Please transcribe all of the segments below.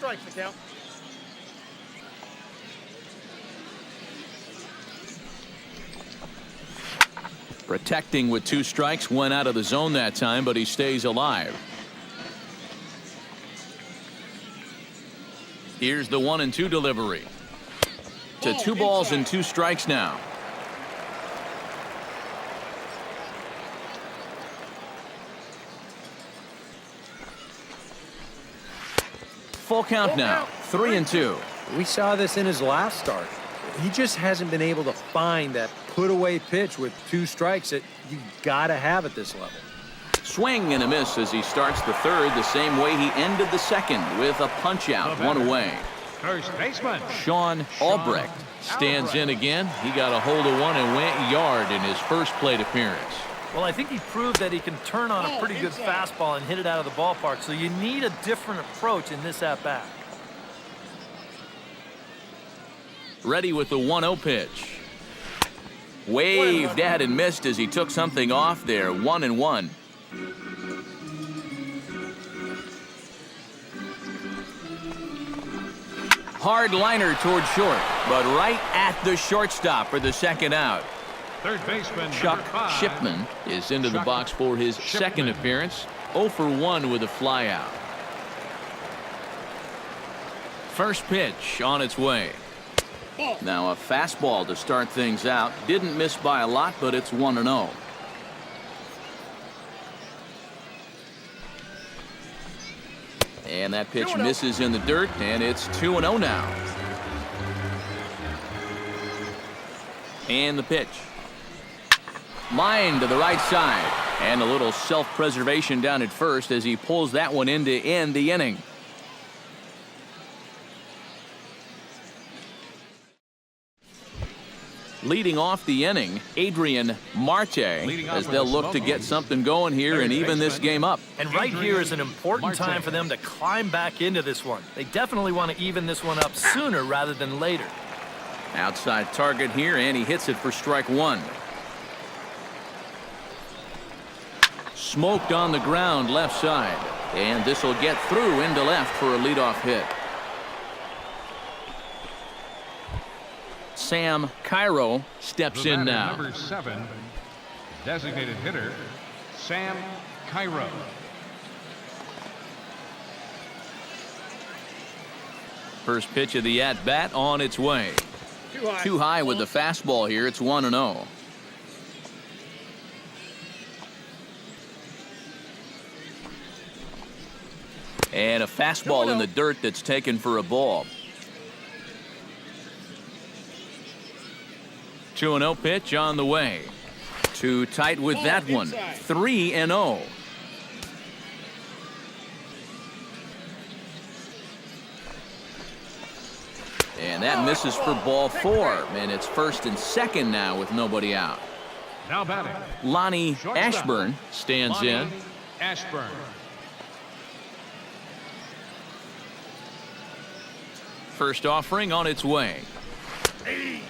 strikes the count. Protecting with 2 strikes, went out of the zone that time, but he stays alive. Here's the 1-2 delivery. To 2 balls and 2 strikes now. Full count now. 3-2. We saw this in his last start. He just hasn't been able to find that put-away pitch with 2 strikes that you gotta have at this level. Swing and a miss as he starts the 3rd the same way he ended the 2nd with a punch-out, 1 away. First baseman Sean Albrecht stands in again. He got a hold of one and went yard in his first plate appearance. Well, I think he proved that he can turn on a pretty good fastball and hit it out of the ballpark, so you need a different approach in this at-bat. Ready with the 1-0 pitch. Waved at and missed as he took something off there. 1-1. Hard liner toward short, but right at the shortstop for the 2nd out. Third baseman Chuck Shipman is into the box for his 2nd appearance. 0 for 1 with a flyout. First pitch on its way. Now a fastball to start things out. Didn't miss by a lot, but it's 1-0. And that pitch misses in the dirt, and it's 2-0 now. And the pitch. Line to the right side. And a little self-preservation down at first as he pulls that one in to end the inning. Leading off the inning, Adrian Marte, as they'll look to get something going here and even this game up. And right here is an important time for them to climb back into this one. They definitely want to even this one up sooner rather than later. Outside target here, and he hits it for strike 1. Smoked on the ground left side, and this will get through into left for a leadoff hit. Sam Cairo steps in now. Number 7, designated hitter, Sam Cairo. First pitch of the at-bat on its way. Too high with the fastball here. It's 1-0. And a fastball in the dirt that's taken for a ball. 2-0 pitch on the way. Too tight with that one. 3-0. And that misses for ball 4. And it's 1st and 2nd now with nobody out. Now batting, Lonnie Ashburn stands in. Ashburn. First offering on its way.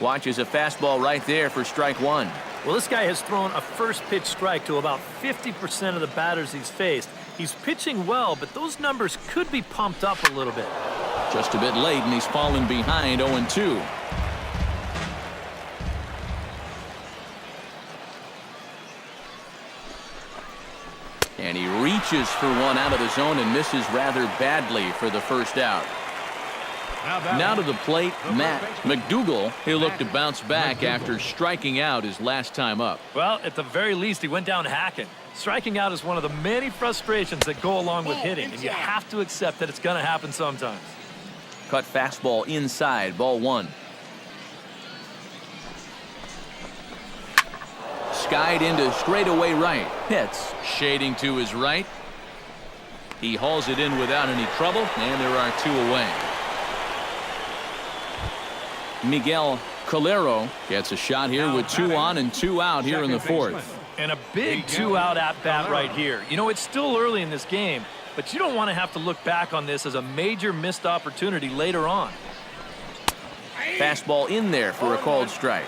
Watches a fastball right there for strike 1. Well, this guy has thrown a first pitch strike to about 50% of the batters he's faced. He's pitching well, but those numbers could be pumped up a little bit. Just a bit late, and he's fallen behind 0-2. And he reaches for one out of the zone and misses rather badly for the first out. Now to the plate, Matt McDougal. He'll look to bounce back after striking out his last time up. Well, at the very least, he went down hacking. Striking out is one of the many frustrations that go along with hitting, and you have to accept that it's going to happen sometimes. Cut fastball inside, ball 1. Skied into straightaway right. Hits, shading to his right. He hauls it in without any trouble, and there are 2 away. Miguel Calero gets a shot here with 2 on and 2 out here in the 4th. And a big 2-out at-bat right here. You know, it's still early in this game, but you don't want to have to look back on this as a major missed opportunity later on. Fastball in there for a called strike.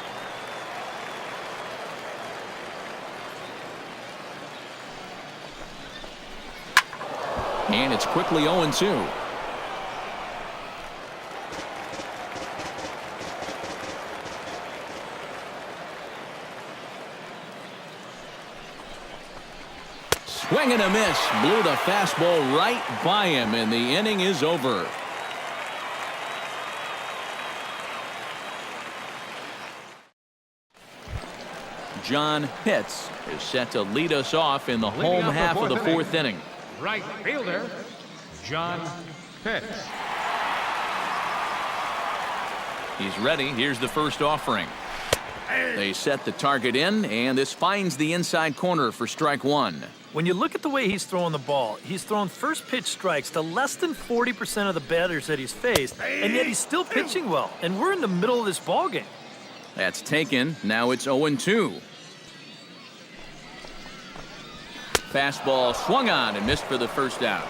And it's quickly 0-2. Swing and a miss. Blew the fastball right by him, and the inning is over. John Pitts is set to lead us off in the home half of the fourth inning. Right fielder, John Pitts. He's ready. Here's the first offering. They set the target in, and this finds the inside corner for strike one. When you look at the way he's throwing the ball, he's thrown first pitch strikes to less than 40% of the batters that he's faced, and yet he's still pitching well. And we're in the middle of this ball game. That's taken. Now it's 0-2. Fastball swung on and missed for the first out.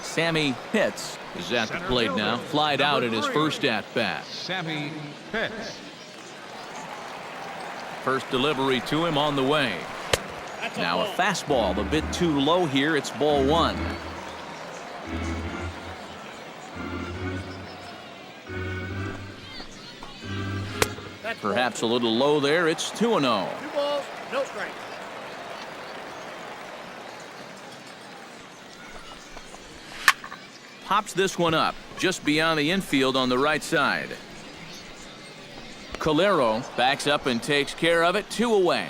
Sammy Pitts is at the plate now. Flied out at his first at-bat. Sammy Pitts. First delivery to him on the way. Now a fastball a bit too low here. It's ball one. Perhaps a little low there. It's 2-0. 2 balls, no strikes. Pops this one up just beyond the infield on the right side. Calero backs up and takes care of it. 2 away.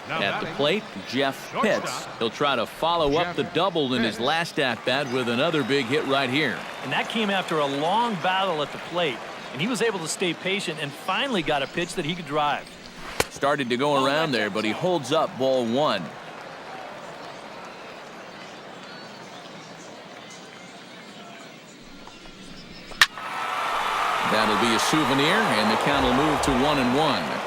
Now At the batting, plate, Jeff Pitts. He'll try to follow up the double in his last at-bat with another big hit right here. And that came after a long battle at the plate. And he was able to stay patient and finally got a pitch that he could drive. Started to go around there, but he holds up ball one. That'll be a souvenir, and the count will move to 1-1.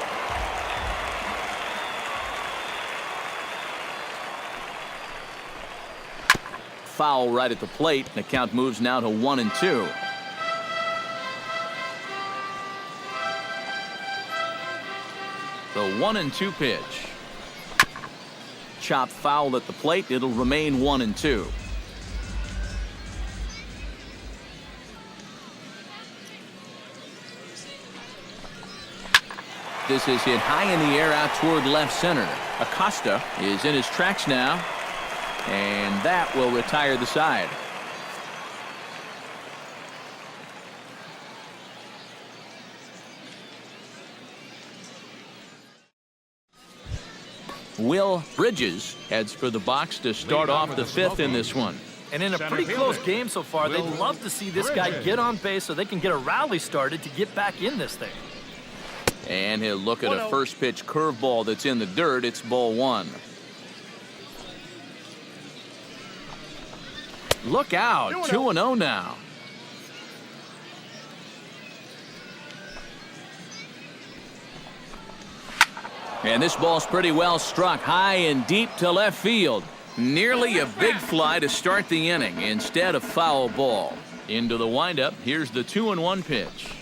Foul right at the plate. The count moves now to 1-2. The 1-2 pitch. Chop foul at the plate. It'll remain 1-2. This is hit high in the air out toward left center. Acosta is in his tracks now, and that will retire the side. Will Bridges heads for the box to start off the fifth in this one. And in a pretty close game so far, they'd love to see this guy get on base so they can get a rally started to get back in this thing. And he'll look at a first pitch curveball that's in the dirt. It's ball one. Look out. 2-0 now. And this ball's pretty well struck high and deep to left field. Nearly a big fly to start the inning instead of foul ball. Into the windup. Here's the 2-1 pitch.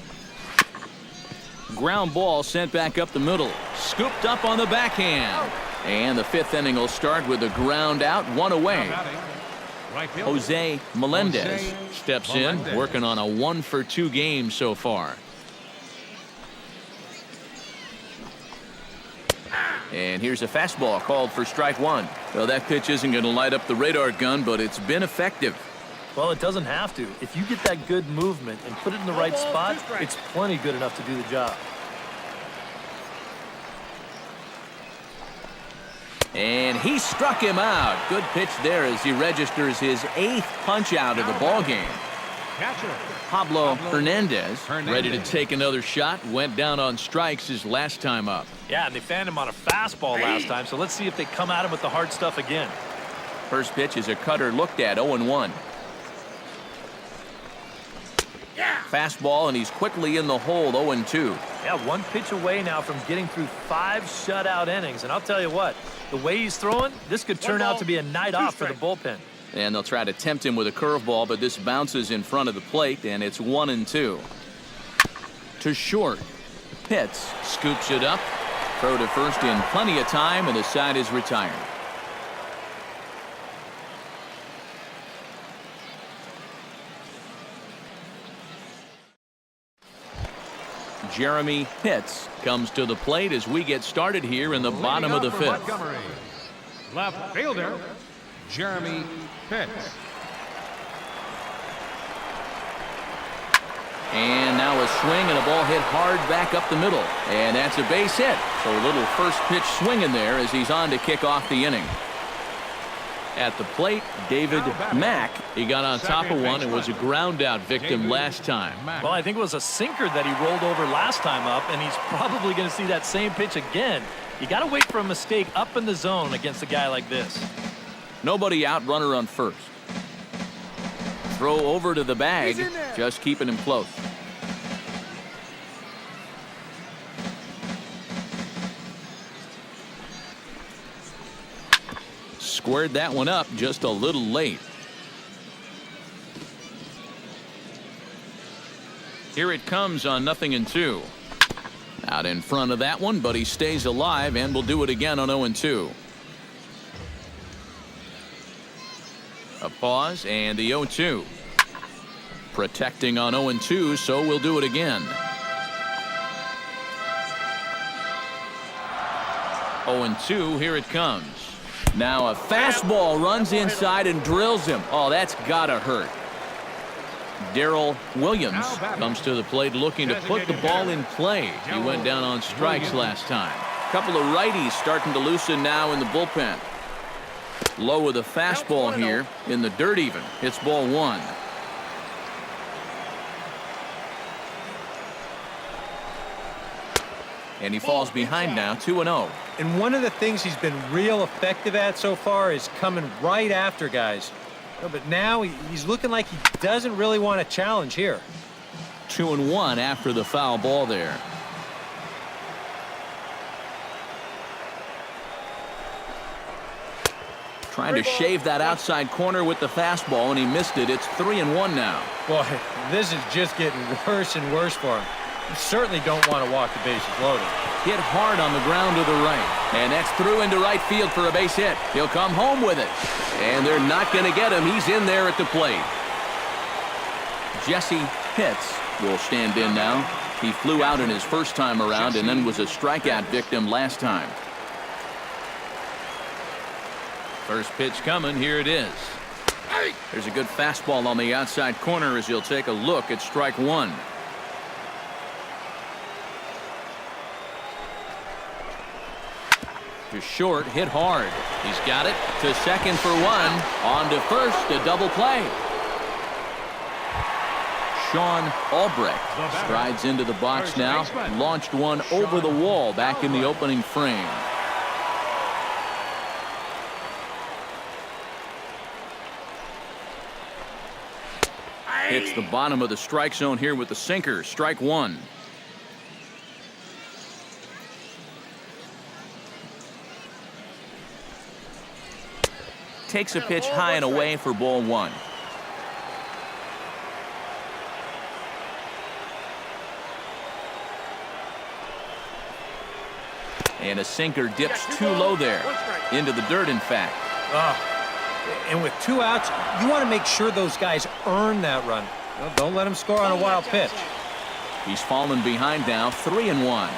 Ground ball sent back up the middle. Scooped up on the backhand. And the fifth inning will start with a ground out, 1 away. Jose Melendez steps in, working on a 1-for-2 game so far. And here's a fastball called for strike one. Well, that pitch isn't going to light up the radar gun, but it's been effective. Well, it doesn't have to. If you get that good movement and put it in the right spot, it's plenty good enough to do the job. And he struck him out. Good pitch there as he registers his 8th punch out of the ball game. Pablo Hernandez ready to take another shot. Went down on strikes his last time up. Yeah, and they fanned him on a fastball last time, so let's see if they come at him with the hard stuff again. First pitch is a cutter looked at, 0-1. Fastball, and he's quickly in the hole, 0-2. Yeah, 1 pitch away now from getting through 5 shutout innings. And I'll tell you what, the way he's throwing, this could turn out to be a night off for the bullpen. And they'll try to tempt him with a curveball, but this bounces in front of the plate, and it's 1-2. To short. Pitts scoops it up. Throw to first in plenty of time, and the side is retired. Jeremy Pitts comes to the plate as we get started here in the bottom of the fifth. Left fielder, Jeremy Pitts. And now a swing and a ball hit hard back up the middle. And that's a base hit. So a little first pitch swing in there as he's on to kick off the inning. At the plate, David Mack. He got on top of one and was a ground out victim last time. Well, I think it was a sinker that he rolled over last time up, and he's probably going to see that same pitch again. You got to wait for a mistake up in the zone against a guy like this. Nobody out, runner on first. Throw over to the bag, just keeping him close. Squared that one up just a little late. Here it comes on 0-2. Out in front of that one, but he stays alive and will do it again on 0-2. A pause and the 0-2. Protecting on 0-2, so we'll do it again. 0-2, here it comes. Now a fastball runs inside and drills him. Oh, that's gotta hurt. Darrell Williams comes to the plate looking to put the ball in play. He went down on strikes last time. A couple of righties starting to loosen now in the bullpen. Low with a fastball here in the dirt even. It's ball one. And he falls behind now, 2-0. And one of the things he's been real effective at so far is coming right after guys. But now he's looking like he doesn't really want to challenge here. 2-1 after the foul ball there. Trying to shave that outside corner with the fastball, and he missed it. It's 3-1 now. Boy, this is just getting worse and worse for him. You certainly don't want to walk the bases loaded. Hit hard on the ground to the right. And that's through into right field for a base hit. He'll come home with it. And they're not going to get him. He's in there at the plate. Jesse Pitts will stand in now. He flew out in his first time around and then was a strikeout victim last time. First pitch coming. Here it is. There's a good fastball on the outside corner as he'll take a look at strike one. To short, hit hard. He's got it to second for one. On to first, a double play. Sean Albrecht strides into the box now. Launched one over the wall back in the opening frame. Hits the bottom of the strike zone here with the sinker. Strike one. Takes a pitch high and away for ball one. And a sinker dips too low there. Into the dirt, in fact. And with two outs, you want to make sure those guys earn that run. Well, don't let them score on a wild pitch. He's fallen behind now, 3-1.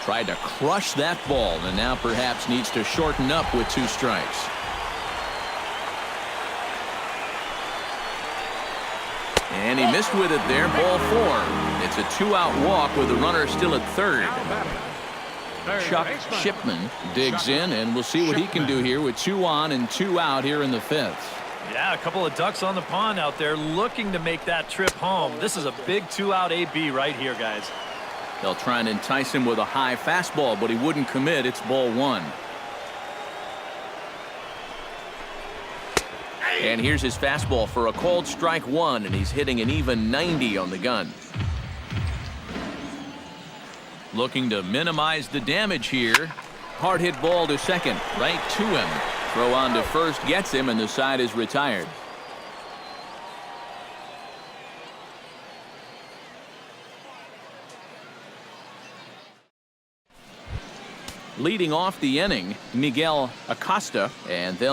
Tried to crush that ball and now perhaps needs to shorten up with two strikes. And he missed with it there, ball four. It's a two-out walk with the runner still at third. Chuck Shipman digs in, and we'll see what he can do here with 2 on and 2 out here in the fifth. Yeah, a couple of ducks on the pond out there looking to make that trip home. This is a big 2-out AB right here, guys. They'll try and entice him with a high fastball, but he wouldn't commit. It's ball one. And here's his fastball for a called strike one, and he's hitting an even 90 on the gun. Looking to minimize the damage here. Hard hit ball to second, right to him. Throw on to first gets him, and the side is retired. Leading off the inning, Miguel Acosta, and they'll